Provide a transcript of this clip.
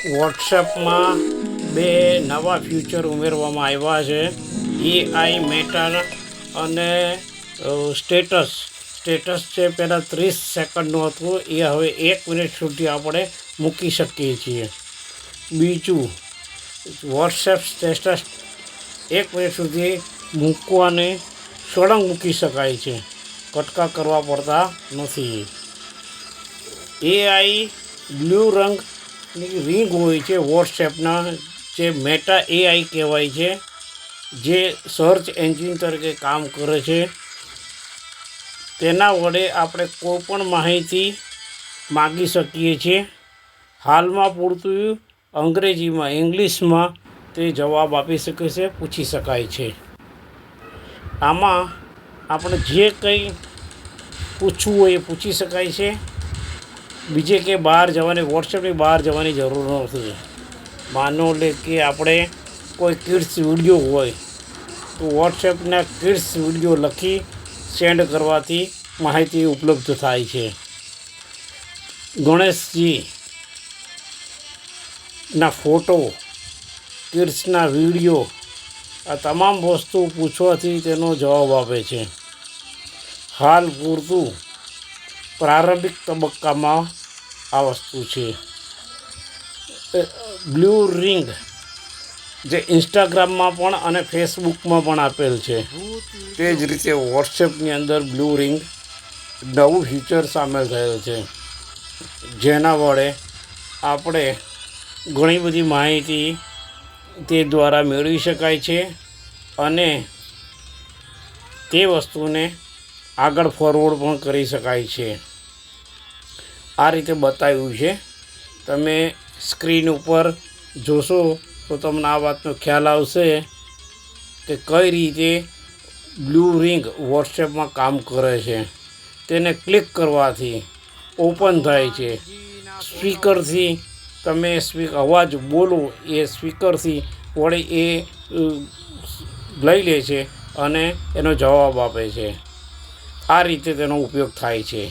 વોટ્સએપમાં બે નવા ફીચર ઉમેરવામાં આવ્યા છે. એઆઈ મેટર અને સ્ટેટસ છે પહેલાં 30 સેકન્ડનું હતું, એ હવે 1 મિનિટ સુધી આપણે મૂકી શકીએ છીએ. બીજું, વોટ્સએપ સ્ટેટસ 1 મિનિટ સુધી મૂકવાની સળંગ મૂકી શકાય છે, કટકા કરવા પડતા નથી. એઆઈ બ્લુ રંગની રિંગ હોય છે વોટ્સએપના, જે મેટા એઆઈ કહેવાય છે, જે સર્ચ એન્જિન તરીકે કામ કરે છે. તેના વડે આપણે કોઈપણ માહિતી માગી શકીએ છીએ. હાલમાં પૂરતું અંગ્રેજીમાં, ઇંગ્લિશમાં તે જવાબ આપી શકે છે, પૂછી શકાય છે. આમાં આપણે જે કંઈ પૂછવું હોય એ પૂછી શકાય છે. બીજે કે બહાર જવાની, વોટ્સએપની બહાર જવાની જરૂર નથી. માનો લે કે આપણે કોઈ કિડ્સ વિડીયો હોય તો વોટ્સએપના કિડ્સ વિડીયો લખી સેન્ડ કરવાથી માહિતી ઉપલબ્ધ થાય છે. ગણેશજીના ફોટો, કિડ્સના વિડીયો, આ તમામ વસ્તુ પૂછવાથી તેનો જવાબ આપે છે. હાલ પૂરતું પ્રારંભિક તબક્કામાં આ વસ્તુ છે. બ્લુ રિંગ જે ઇન્સ્ટાગ્રામમાં પણ અને ફેસબુકમાં પણ આપેલ છે, તે જ રીતે વોટ્સએપની અંદર બ્લુ રિંગ નવું ફીચર સામેલ થયેલ છે, જેના વડે આપણે ઘણી બધી માહિતી તે દ્વારા મેળવી શકાય છે અને તે વસ્તુને આગળ ફોરવર્ડ પણ કરી શકાય છે. આ રીતે બતાવ્યું છે. તમે સ્ક્રીન ઉપર જોશો તો તમને આ વાતનો ખ્યાલ આવશે કે કઈ રીતે બ્લુ રિંગ વોટ્સએપમાં કામ કરે છે. તેને ક્લિક કરવાથી ઓપન થાય છે. સ્પીકરથી તમે અવાજ બોલો એ સ્પીકરથી વળી એ લઈ લે છે અને એનો જવાબ આપે છે. આ રીતે તેનો ઉપયોગ થાય છે.